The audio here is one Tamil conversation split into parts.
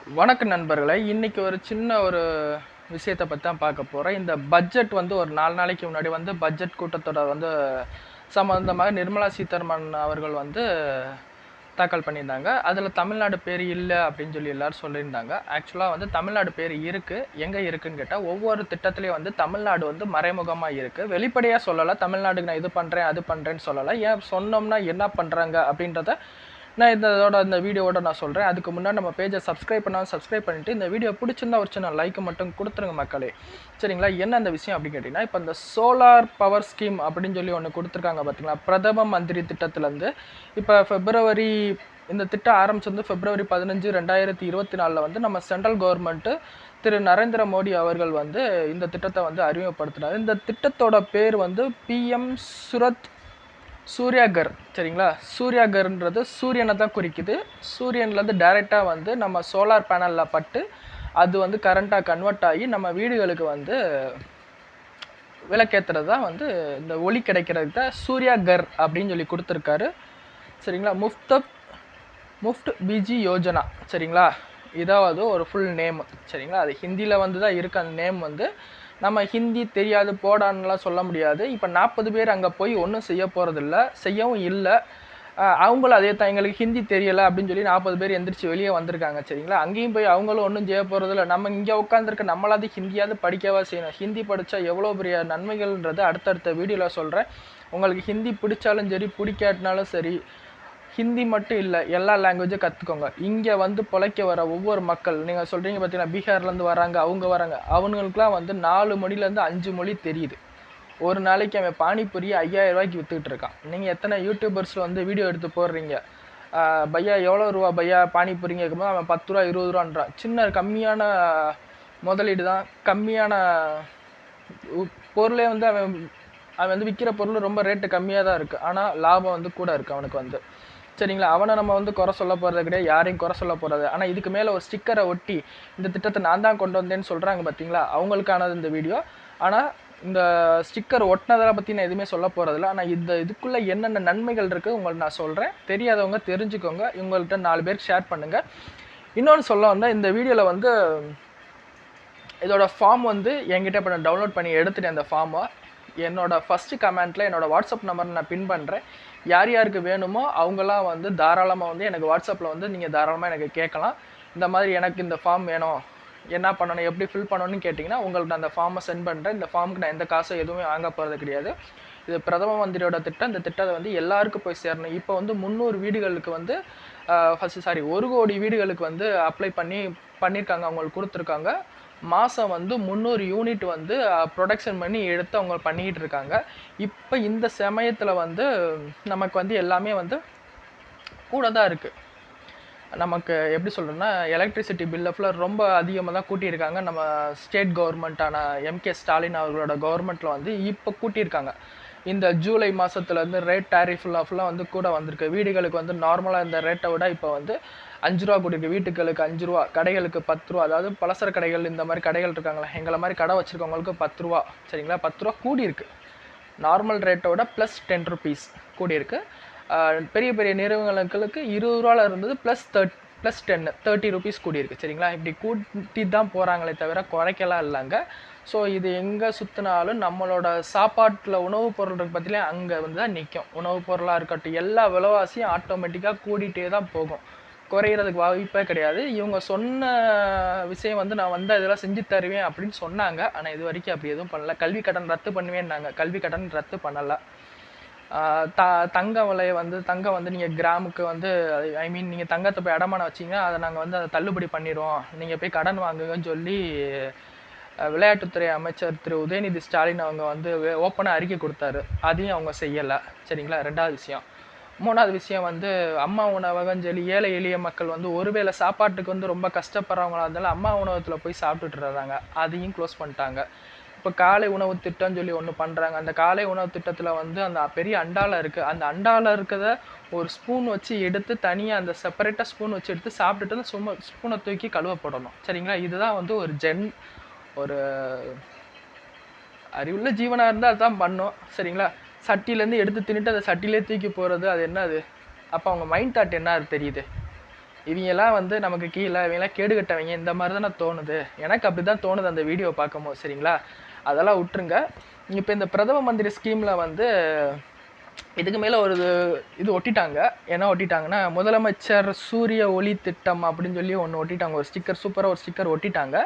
வணக்கம் நண்பர்களே. இன்னைக்கு ஒரு சின்ன விஷயத்தை பற்றி தான் பார்க்க போகிறேன். இந்த பட்ஜெட் ஒரு 4 நாளைக்கு முன்னாடி பட்ஜெட் கூட்டத்தொடர் சம்மந்தமாக நிர்மலா சீதாராமன் அவர்கள் தாக்கல் பண்ணியிருந்தாங்க. அதில் தமிழ்நாடு பேர் இல்லை அப்படின்னு சொல்லி எல்லாரும் சொல்லியிருந்தாங்க. ஆக்சுவலாக தமிழ்நாடு பேர் இருக்குது. எங்கே இருக்குதுன்னு கேட்டால் ஒவ்வொரு திட்டத்துலேயும் தமிழ்நாடு மறைமுகமாக இருக்குது. வெளிப்படையாக சொல்லலை, தமிழ்நாடுக்கு நான் இது பண்ணுறேன் அது பண்ணுறேன்னு சொல்லலை. ஏன் சொன்னோம்னா என்ன பண்ணுறாங்க அப்படின்றத நான் இந்த வீடியோவோட நான் சொல்கிறேன். அதுக்கு முன்னாடி நம்ம பேஜை சப்ஸ்கிரைப் பண்ணாலும் சப்ஸ்கிரைப் பண்ணிவிட்டு இந்த வீடியோ பிடிச்சிருந்தா ஒரு சின்ன லைக்கை மட்டும் கொடுத்துருங்க மக்களே. சரிங்களா? என்ன அந்த விஷயம் அப்படின்னு கேட்டிங்கன்னா, இப்போ இந்த சோலார் பவர் ஸ்கீம் அப்படின்னு சொல்லி ஒன்று கொடுத்துருக்காங்க பார்த்தீங்களா, பிரதம மந்திரி திட்டத்துலேருந்து. இப்போ இந்த திட்டம் ஆரம்பிச்சு February 15, 2024 நம்ம சென்ட்ரல் கவர்மெண்ட்டு திரு நரேந்திர மோடி அவர்கள் இந்த திட்டத்தை அறிமுகப்படுத்தினார். இந்த திட்டத்தோட பேர் PM சூர்யாகர். சரிங்களா? சூர்யாகர்ன்றது சூரியனை தான் குறிக்குது. சூரியன்லேருந்து டைரெக்டாக நம்ம சோலார் பேனலில் பட்டு அது கரண்ட்டாக கன்வெர்ட் ஆகி நம்ம வீடுகளுக்கு விளக்கேற்றுறது தான் இந்த ஒளி கிடைக்கிறதுக்கு தான் சூர்யாகர் அப்படின்னு சொல்லி கொடுத்துருக்காரு. சரிங்களா? முஃப்ட் பிஜி யோஜனா. சரிங்களா? இதாவது ஒரு ஃபுல் நேம். சரிங்களா? அது ஹிந்தியில் தான் இருக்குது. அந்த நேம் நம்ம ஹிந்தி தெரியாது போடான்னுலாம் சொல்ல முடியாது. இப்போ 40 பேர் அங்கே போய் ஒன்றும் செய்ய போகிறதில்ல, செய்யவும் இல்லை. அவங்களும் அதே தான், எங்களுக்கு ஹிந்தி தெரியலை அப்படின்னு சொல்லி 40 பேர் எந்திரிச்சு வெளியே வந்திருக்காங்க. சரிங்களா? அங்கேயும் போய் அவங்களும் ஒன்றும் செய்ய போகிறதில்ல. நம்ம இங்கே உட்காந்துருக்க நம்மளாவது ஹிந்தியாவது படிக்கவா செய்யணும். ஹிந்தி படித்தா எவ்வளோ பெரிய நன்மைகள்ன்றது அடுத்தடுத்த வீடியோவில் சொல்கிறேன். உங்களுக்கு ஹிந்தி பிடிச்சாலும் சரி பிடிக்காட்டினாலும் சரி, ஹிந்தி மட்டும் இல்லை, எல்லா லாங்குவேஜும் கற்றுக்கோங்க. இங்கே பிழைக்க வர ஒவ்வொரு மக்கள், நீங்கள் சொல்கிறீங்க பார்த்தீங்கன்னா பீகார்லேருந்து வராங்க, அவங்க வராங்க, அவங்களுக்குலாம் 4 மொழிலேருந்து 5 மொழி தெரியுது. ஒரு நாளைக்கு அவன் பானிபூரி 5000 ரூபாய்க்கு விற்றுக்கிட்டு இருக்கான். நீங்கள் எத்தனை யூடியூபர்ஸ் வீடியோ எடுத்து போடுறீங்க, பையா எவ்வளோ ரூபா பையா பானிபூரிங்க இருக்கும்போது அவன் 10 ரூபா 20 ரூபான்றான். சின்ன கம்மியான முதலீடு தான், கம்மியான பொருளே அவன் விற்கிற பொருள் ரொம்ப ரேட்டு கம்மியாக தான் இருக்குது, ஆனால் லாபம் கூட இருக்குது அவனுக்கு சரிங்களா? அவனை நம்ம குறை சொல்ல போகிறது கிடையாது, யாரையும் குறை சொல்ல போகிறது. ஆனால் இதுக்கு மேலே ஒரு ஸ்டிக்கரை ஒட்டி இந்த திட்டத்தை நான் தான் கொண்டு வந்தேன்னு சொல்கிறாங்க பார்த்தீங்களா, அவங்களுக்கானது இந்த வீடியோ. ஆனால் இந்த ஸ்டிக்கர் ஒட்டினதை பற்றி நான் எதுவுமே சொல்ல போகிறதில்ல. ஆனால் இதுக்குள்ளே என்னென்ன நன்மைகள் இருக்குது உங்களுக்கு நான் சொல்கிறேன். தெரியாதவங்க தெரிஞ்சுக்கோங்க, இவங்கள்ட்ட 4 பேருக்கு ஷேர் பண்ணுங்கள். இன்னொன்று சொல்ல வந்தால், இந்த வீடியோவில் இதோட ஃபார்ம் என்கிட்ட இப்போ நான் டவுன்லோட் பண்ணி எடுத்துட்டேன். அந்த ஃபார்மை என்னோடய ஃபஸ்ட்டு கமெண்ட்டில் என்னோடய வாட்ஸ்அப் நம்பர் நான் பின் பண்ணுறேன். யார் யாருக்கு வேணுமோ அவங்களாம் தாராளமாக எனக்கு வாட்ஸ்அப்பில் நீங்கள் தாராளமாக எனக்கு கேட்கலாம். இந்த மாதிரி எனக்கு இந்த ஃபார்ம் வேணும், என்ன பண்ணணும், எப்படி ஃபில் பண்ணணும்னு கேட்டிங்கன்னா உங்களுக்கு நான் அந்த ஃபார்மை சென்ட் பண்ணுறேன். இந்த ஃபார்முக்கு நான் எந்த காசும் எதுவுமே வாங்க போகிறது கிடையாது. இது பிரதம மந்திரியோட திட்டம். இந்த திட்டத்தை எல்லாருக்கும் போய் சேரணும். இப்போ 300 வீடுகளுக்கு 1 கோடி வீடுகளுக்கு அப்ளை பண்ணியிருக்காங்க, அவங்களுக்கு கொடுத்துருக்காங்க. மாதம் 300 யூனிட் ப்ரொடக்ஷன் பண்ணி எடுத்து அவங்க பண்ணிக்கிட்டு இருக்காங்க. இப்போ இந்த சமயத்தில் நமக்கு எல்லாமே கூட தான் இருக்குது. நமக்கு எப்படி சொல்கிறேன்னா, எலக்ட்ரிசிட்டி பில்லை ஃபுல்லாக ரொம்ப அதிகமாக தான் கூட்டியிருக்காங்க. நம்ம ஸ்டேட் கவர்மெண்ட்டான MK ஸ்டாலின் அவர்களோட கவர்மெண்ட்டில் இப்போ கூட்டியிருக்காங்க. இந்த ஜூலை மாதத்துலேருந்து ரேட் டேரிஃப் ஃபுல்லாக கூட வந்திருக்கு. வீடுகளுக்கு நார்மலாக இந்த ரேட்டை விட இப்போ 5 ரூபா கூட்டியிருக்கு. வீட்டுகளுக்கு 5 ரூபா, கடைகளுக்கு 10 ரூபா. அதாவது பலசர கடைகள், இந்த மாதிரி கடைகள் இருக்காங்களா, எங்களை மாதிரி கடை வச்சுருக்கவங்களுக்கு 10 ரூபா. சரிங்களா? 10 ரூபா கூடியிருக்கு. நார்மல் ரேட்டோட ப்ளஸ் 10 ருபீஸ் கூடியிருக்கு. பெரிய பெரிய நிறுவனங்களுக்கு 20 ரூபாவில் இருந்தது ப்ளஸ் 30 ருபீஸ் கூடியிருக்கு. சரிங்களா? இப்படி கூட்டி தான் போகிறாங்களே தவிர குறைக்கலாம் இல்லைங்க. ஸோ இது எங்கே சுற்றினாலும் நம்மளோட சாப்பாட்டில் உணவுப் பொருள் பற்றிலே அங்கே தான் நிற்கும். உணவுப் பொருளாக இருக்கட்டும், எல்லா விலைவாசியும் ஆட்டோமேட்டிக்காக கூடிகிட்டே தான் போகும், குறையிறதுக்கு வாய்ப்பே கிடையாது. இவங்க சொன்ன விஷயம் நான் இதெல்லாம் செஞ்சு தருவேன் அப்படின்னு சொன்னாங்க. ஆனால் இது வரைக்கும் அப்படி எதுவும் பண்ணல. கல்வி கடன் ரத்து பண்ணுவேன்னாங்க, கல்வி கடன் ரத்து பண்ணலை. தங்க விலையை தங்கம் நீங்கள் கிராமுக்கு ஐ மீன் நீங்கள் தங்கத்தை போய் அடமானம் வச்சிங்கன்னா அதை நாங்கள் அதை தள்ளுபடி பண்ணிடுவோம், நீங்கள் போய் கடன் வாங்குங்கன்னு சொல்லி விளையாட்டுத்துறை அமைச்சர் திரு உதயநிதி ஸ்டாலின் அவங்க ஓப்பனாக அறிக்கை கொடுத்தாரு. அதையும் அவங்க செய்யலை. சரிங்களா? 2வது விஷயம். 3வது விஷயம் அம்மா உணவகம் சொல்லி ஏழை எளிய மக்கள் ஒருவேளை சாப்பாட்டுக்கு ரொம்ப கஷ்டப்படுறவங்களா இருந்தாலும் அம்மா உணவகத்தில் போய் சாப்பிட்டுட்டு இருந்தாங்க, அதையும் க்ளோஸ் பண்ணிட்டாங்க. இப்போ காலை உணவு திட்டம்னு சொல்லி ஒன்று பண்ணுறாங்க. அந்த காலை உணவு திட்டத்தில் அந்த பெரிய அண்டாவில் இருக்குது. அந்த அண்டாவில் இருக்கிறத ஒரு ஸ்பூன் வச்சு எடுத்து தனியாக அந்த செப்பரேட்டாக ஸ்பூன் வச்சு எடுத்து சாப்பிட்டுட்டு சும்மா ஸ்பூனை தூக்கி கழுவப்படணும். சரிங்களா? இதுதான் ஒரு அறிவுள்ள ஜீவனாக இருந்தால் அதுதான் பண்ணும். சரிங்களா? சட்டியிலேருந்து எடுத்து தின்னுட்டு அதை சட்டியிலே தூக்கி போகிறது, அது என்னது? அப்போ அவங்க மைண்ட் தாட் என்ன தெரியுது? இவங்கெல்லாம் வந்து நமக்கு கீழே இவங்கெல்லாம் கேடு கட்டவங்க இந்த மாதிரி தானே தோணுது. எனக்கு அப்படி தான் தோணுது அந்த வீடியோ பார்க்கும்போது. சரிங்களா, அதெல்லாம் விட்டுருங்க. இப்போ இந்த பிரதம மந்திரி ஸ்கீமில் வந்து இதுக்கு மேலே ஒரு இது ஒட்டிட்டாங்க. என்ன ஒட்டிட்டாங்கன்னா, முதலமைச்சர் சூரிய ஒளி திட்டம் அப்படின்னு சொல்லி ஒன்று ஒட்டிட்டாங்க. ஒரு ஸ்டிக்கர், சூப்பராக ஒரு ஸ்டிக்கர் ஒட்டிட்டாங்க.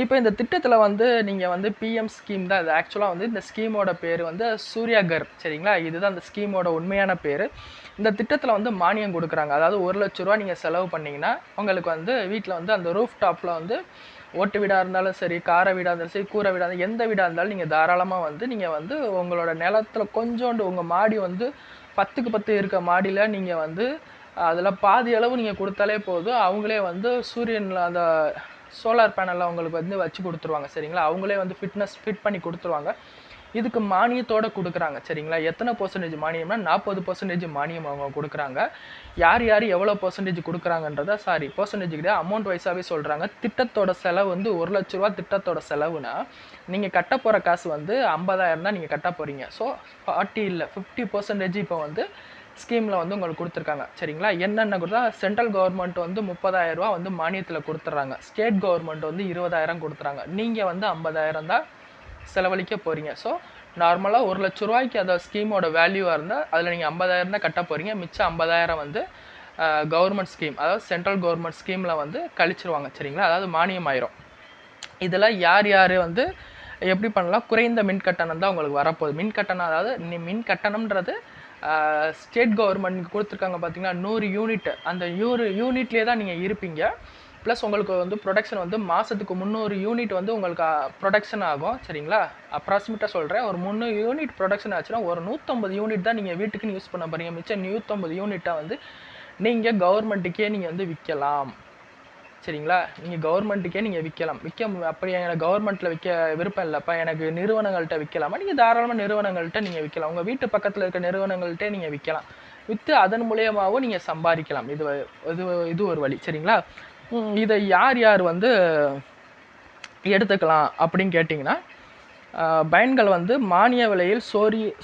இப்போ இந்த திட்டத்தில் வந்து நீங்கள் வந்து பிஎம் ஸ்கீம் தான் இது. ஆக்சுவலாக வந்து இந்த ஸ்கீமோட பேர் வந்து சூர்யாகர். சரிங்களா, இதுதான் அந்த ஸ்கீமோட உண்மையான பேர். இந்த திட்டத்தில் வந்து மானியம் கொடுக்குறாங்க. அதாவது 1,00,000 ரூபா நீங்கள் செலவு பண்ணிங்கன்னா உங்களுக்கு வந்து வீட்டில் வந்து அந்த ரூஃப் டாப்பில் வந்து ஓட்டு வீடாக இருந்தாலும் சரி, காரை வீடாக இருந்தாலும் சரி, கூரை வீடாக இருந்தாலும் எந்த வீடாக இருந்தாலும் நீங்கள் தாராளமாக வந்து நீங்கள் வந்து உங்களோட நிலத்தில் கொஞ்சோண்டு உங்கள் மாடி வந்து 10க்கு 10 இருக்க மாடியில் நீங்கள் வந்து அதில் பாதி அளவு நீங்கள் கொடுத்தாலே போதும். அவங்களே வந்து சூரியனில் அந்த சோலார் பேனலில் அவங்களுக்கு வந்து வச்சு கொடுத்துருவாங்க. சரிங்களா, அவங்களே வந்து ஃபிட் பண்ணி கொடுத்துருவாங்க. இதுக்கு மானியத்தோடு கொடுக்குறாங்க. சரிங்களா, எத்தனை பர்சன்டேஜ் மானியம்னா 40% மானியம் அவங்க கொடுக்குறாங்க. யார் யார் எவ்வளோ பர்சன்டேஜ் கொடுக்குறாங்கன்றத பர்சன்டேஜ் கிடையாது, அமௌண்ட் வைஸாகவே சொல்கிறாங்க. திட்டத்தோட செலவு வந்து 1,00,000 ரூபா திட்டத்தோட செலவுனா நீங்கள் கட்ட போகிற காசு வந்து 50,000 தான் நீங்கள் கட்ட போகிறீங்க. ஸோ 40 இல்லை 50% இப்போ வந்து ஸ்கீமில் வந்து உங்களுக்கு கொடுத்துருக்காங்க. சரிங்களா, என்னென்ன கொடுத்தா சென்ட்ரல் கவர்மெண்ட் வந்து 30,000 ரூபா வந்து மானியத்தில் கொடுத்துட்றாங்க. ஸ்டேட் கவர்மெண்ட் வந்து 20,000 கொடுத்துறாங்க. நீங்கள் வந்து 50,000 தான் செலவழிக்க போகிறீங்க. ஸோ நார்மலாக 1,00,000 ரூபாய்க்கு அந்த ஸ்கீமோட வேல்யூவாக இருந்தால் அதில் நீங்கள் 50,000 தான் கட்ட போகிறீங்க. மிச்சம் 50,000 வந்து கவர்மெண்ட் ஸ்கீம், அதாவது சென்ட்ரல் கவர்மெண்ட் ஸ்கீமில் வந்து கழிச்சிருவாங்க. சரிங்களா, அதாவது மானியம் ஆயிரும். இதில் யார் யார் வந்து எப்படி பண்ணலாம், குறைந்த மின் கட்டணம் தான் உங்களுக்கு வரப்போகுது. மின் கட்டணம், அதாவது மின் கட்டணம்ன்றது ஸ்டேட் கவர்மெண்ட் கொடுத்துருக்காங்க பார்த்தீங்கன்னா 100 யூனிட். அந்த 100 யூனிட்லேயே தான் நீங்கள் இருப்பீங்க. ப்ளஸ் உங்களுக்கு வந்து ப்ரொடக்ஷன் வந்து மாதத்துக்கு 300 யூனிட் வந்து உங்களுக்கு ப்ரொடக்ஷன் ஆகும். சரிங்களா, அப்ராக்சிமேட்டாக சொல்கிறேன். ஒரு 300 யூனிட் ப்ரொடக்ஷன் ஆச்சுன்னா ஒரு 150 யூனிட் தான் நீங்கள் வீட்டுக்குன்னு யூஸ் பண்ண போகிறீங்க. மிச்சம் 150 யூனிட்டை வந்து நீங்கள் கவர்மெண்ட்டுக்கே நீங்கள் வந்து விற்கலாம். சரிங்களா, நீங்கள் கவர்மெண்ட்டுக்கே நீங்கள் விற்கலாம். அப்படி எனக்கு கவர்மெண்ட்டில் விற்க விருப்பம் இல்லைப்பா, எனக்கு நிறுவனங்கள்கிட்ட விற்கலாமா, நீங்கள் தாராளமாக நிறுவனங்கள்கிட்ட நீங்கள் விற்கலாம். உங்கள் வீட்டு பக்கத்தில் இருக்க நிறுவனங்கள்கிட்ட நீங்கள் விற்கலாம். விற்று அதன் மூலியமாகவும் நீங்கள் சம்பாதிக்கலாம். இது ஒரு வழி. சரிங்களா, இதை யார் யார் வந்து எடுத்துக்கலாம் அப்படின்னு கேட்டிங்கன்னா, பயன்கள் வந்து மானிய விலையில்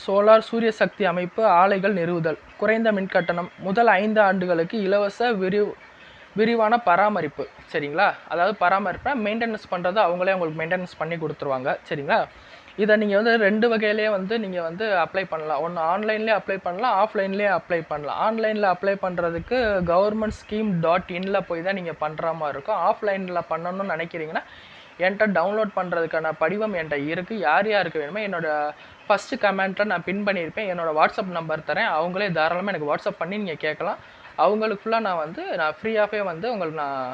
சோலார் சூரிய சக்தி அமைப்பு ஆலைகள் நிறுவுதல், குறைந்த மின்கட்டணம், முதல் 5 ஆண்டுகளுக்கு இலவச விரிவான பராமரிப்பு. சரிங்களா, அதாவது பராமரிப்பை மெயின்டெனன்ஸ் பண்ணுறது அவங்களே உங்களுக்கு மெயின்டெனன்ஸ் பண்ணி கொடுத்துருவாங்க. சரிங்களா, இதை நீங்கள் வந்து 2 வகையிலே வந்து நீங்கள் வந்து அப்ளை பண்ணலாம். ஒன்று ஆன்லைன்லேயே அப்ளை பண்ணலாம், ஆஃப்லைன்லேயே அப்ளை பண்ணலாம். ஆன்லைனில் அப்ளை பண்ணுறதுக்கு governmentsscheme.in போய் தான் நீங்கள் பண்ணுற மாதிரி இருக்கும். ஆஃப்லைனில் பண்ணணும்னு நினைக்கிறீங்கன்னா என்கிட்ட டவுன்லோட் பண்ணுறதுக்கான படிவம் என்கிட்ட இருக்குது. யார் யாருக்கு வேணுமோ என்னோடய ஃபஸ்ட்டு கமெண்ட்டில் நான் பின் பண்ணியிருப்பேன். என்னோடய வாட்ஸ்அப் நம்பர் தரேன். அவங்களே தாராளமாக எனக்கு வாட்ஸ்அப் பண்ணி நீங்கள் கேட்கலாம். அவங்களுக்கு ஃபுல்லாக நான் ஃப்ரீயாகவே வந்து உங்களுக்கு நான்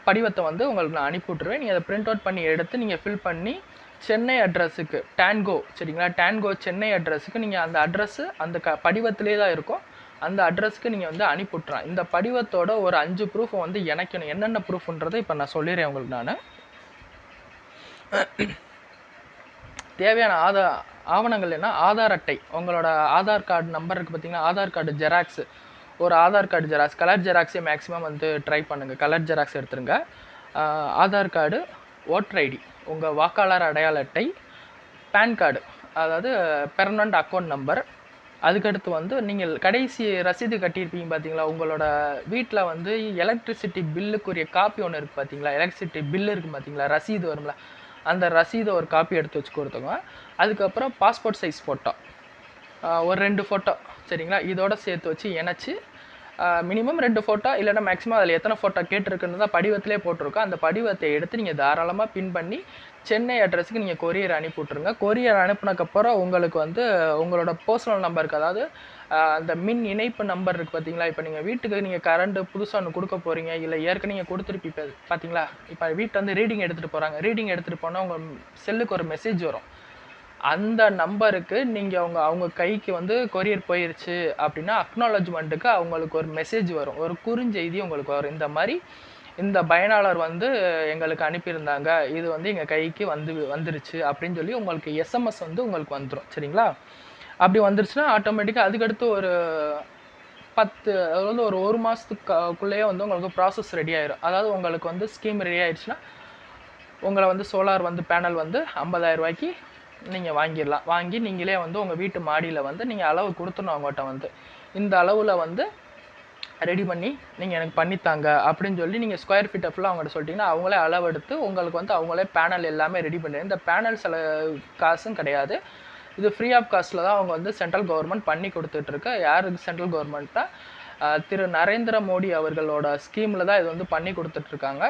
படிவத்தை வந்து உங்களுக்கு நான் அனுப்பி விட்ருவேன். நீங்கள் அதை பிரிண்ட் அவுட் பண்ணி எடுத்து நீங்கள் ஃபில் பண்ணி சென்னை அட்ரஸுக்கு டான்கோ, சரிங்களா, டான்கோ சென்னை அட்ரஸுக்கு நீங்கள் அந்த அட்ரஸ்ஸு அந்த படிவத்திலே தான் இருக்கும். அந்த அட்ரஸ்க்கு நீங்கள் வந்து அனுப்பிவிட்றேன். இந்த படிவத்தோட ஒரு 5 ப்ரூஃப் வந்து இணைக்கணும். என்னென்ன ப்ரூஃப்ன்றதை இப்போ நான் சொல்லிடுறேன் உங்களுக்கு. நான் தேவையான ஆவணங்கள் என்ன, ஆதார் அட்டை, உங்களோட ஆதார் கார்டு நம்பர் இருக்குது பார்த்தீங்கன்னா, ஆதார் கார்டு ஜெராக்ஸு, ஒரு ஆதார் கார்டு ஜெராக்ஸ், கலர் ஜெராக்ஸே மேக்ஸிமம் வந்து ட்ரை பண்ணுங்கள், கலர் ஜெராக்ஸ் எடுத்துருங்க. ஆதார் கார்டு, ஓட்டர் ஐடி, உங்கள் வாக்காளர் அடையாள அட்டை, பேன் கார்டு, அதாவது பெர்மனண்ட் அக்கௌண்ட் நம்பர். அதுக்கடுத்து வந்து நீங்கள் கடைசி ரசீது கட்டியிருப்பீங்க பார்த்தீங்களா, உங்களோட வீட்டில் வந்து எலக்ட்ரிசிட்டி பில்லுக்குரிய காப்பி ஒன்று இருக்குது பார்த்தீங்களா, எலக்ட்ரிசிட்டி பில்லு இருக்குது பார்த்தீங்களா, ரசீது வரும்ல, அந்த ரசீதை ஒரு காப்பி எடுத்து வச்சு கொடுத்துங்க. அதுக்கப்புறம் பாஸ்போர்ட் சைஸ் ஃபோட்டோ ஒரு 2 ஃபோட்டோ, சரிங்களா, இதோட சேர்த்து வச்சு இணைச்சி மினிமம் 2 ஃபோட்டோ இல்லைனா மேக்ஸிமம் அதில் எத்தனை ஃபோட்டோ கேட்டிருக்குன்னு தான் படிவத்திலே போட்டிருக்கோம். அந்த படிவத்தை எடுத்து நீங்கள் தாராளமாக பின் பண்ணி சென்னை அட்ரஸுக்கு நீங்கள் கொரியர் அனுப்பி விட்ருங்க. கொரியர் அனுப்புனதுக்கப்புறம் உங்களுக்கு வந்து உங்களோட பர்சனல் நம்பருக்கு, அதாவது அந்த மின் இணைப்பு நம்பர் இருக்குது பார்த்தீங்களா, இப்போ நீங்கள் வீட்டுக்கு நீங்கள் கரண்ட்டு புதுசாக ஒன்று கொடுக்க போகிறீங்க, இல்லை ஏற்கனவே நீங்கள் கொடுத்துருப்பீங்க பார்த்தீங்களா, இப்போ வீட்டில் வந்து ரீடிங் எடுத்துகிட்டு போகிறாங்க, ரீடிங் எடுத்துகிட்டு போனால் உங்கள் செல்லுக்கு ஒரு மெசேஜ் வரும். அந்த நம்பருக்கு நீங்கள் அவங்க கைக்கு வந்து கொரியர் போயிருச்சு அப்படின்னா அக்னாலஜ்மெண்ட்டுக்கு அவங்களுக்கு ஒரு மெசேஜ் வரும், ஒரு குறுஞ்செய்தி உங்களுக்கு வரும். இந்த மாதிரி இந்த பயனாளர் வந்து எங்களுக்கு அனுப்பியிருந்தாங்க, இது வந்து எங்கள் கைக்கு வந்துருச்சு அப்படின்னு சொல்லி உங்களுக்கு எஸ்எம்எஸ் வந்து உங்களுக்கு வந்துடும். சரிங்களா, அப்படி வந்துருச்சுன்னா ஆட்டோமேட்டிக்காக அதுக்கடுத்து ஒரு 10 அதாவது ஒரு மாதத்துக்குள்ளேயே வந்து உங்களுக்கு ப்ராசஸ் ரெடி ஆயிடும். அதாவது உங்களுக்கு வந்து ஸ்கீம் ரெடி ஆயிடுச்சுன்னா உங்களை வந்து சோலார் வந்து பேனல் வந்து 50,000 ரூபாய்க்கு நீங்கள் வாங்கிடலாம். வாங்கி நீங்களே வந்து உங்கள் வீட்டு மாடியில் வந்து நீங்கள் அளவு கொடுத்துடணும் அவங்ககிட்ட வந்து, இந்த அளவில் வந்து ரெடி பண்ணி நீங்கள் எனக்கு பண்ணித்தாங்க அப்படின்னு சொல்லி நீங்கள் ஸ்கொயர் ஃபீட்டை ஃபுல்லாக அவங்கள்ட்ட சொல்லிட்டீங்கன்னா அவங்களே அளவெடுத்து உங்களுக்கு வந்து அவங்களே பேனல் எல்லாமே ரெடி பண்ணி இந்த பேனல் சில காசும் கிடையாது. இது ஃப்ரீ ஆஃப் காஸ்ட்டில் தான் அவங்க வந்து சென்ட்ரல் கவர்மெண்ட் பண்ணி கொடுத்துட்ருக்கு. யாருக்கு சென்ட்ரல் கவர்மெண்ட்டா திரு நரேந்திர மோடி அவர்களோட ஸ்கீமில் தான் இது வந்து பண்ணி கொடுத்துட்ருக்காங்க.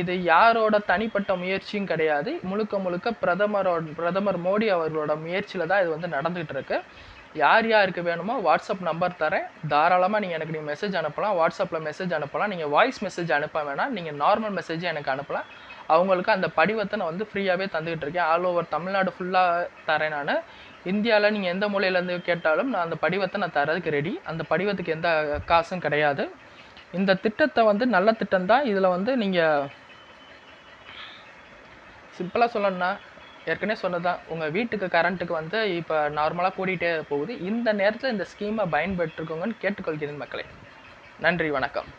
இது யாரோட தனிப்பட்ட முயற்சியும் கிடையாது. முழுக்க முழுக்க பிரதமர் மோடி அவர்களோட முயற்சியில் தான் இது வந்து நடந்துகிட்டு இருக்கு. யார் யாருக்கு வேணுமோ வாட்ஸ்அப் நம்பர் தரேன், தாராளமாக நீங்கள் மெசேஜ் அனுப்பலாம். வாட்ஸ்அப்பில் மெசேஜ் அனுப்பலாம். நீங்கள் வாய்ஸ் மெசேஜ் அனுப்ப வேணாம், நீங்கள் நார்மல் மெசேஜே எனக்கு அனுப்பலாம். அவங்களுக்கு அந்த படிவத்தை நான் வந்து ஃப்ரீயாகவே தந்துக்கிட்டு இருக்கேன். ஆல் ஓவர் தமிழ்நாடு ஃபுல்லாக தரேன் நான். இந்தியாவில் நீங்கள் எந்த மூலையிலேருந்து கேட்டாலும் நான் அந்த படிவத்தை நான் தரதுக்கு ரெடி. அந்த படிவத்துக்கு எந்த காசும் கிடையாது. இந்த திட்டத்தை வந்து நல்ல திட்டம் தான். இதில் வந்து நீங்கள் சிம்பிளாக சொல்லணும்னா ஏற்கனவே சொன்னதான், உங்கள் வீட்டுக்கு கரண்ட்டுக்கு வந்து இப்போ நார்மலாக கூடிகிட்டே போகுது. இந்த நேரத்தில் இந்த ஸ்கீமை பயன்பெற்றுக்கோங்கன்னு கேட்டுக்கொள்கிறேன் மக்களே. நன்றி, வணக்கம்.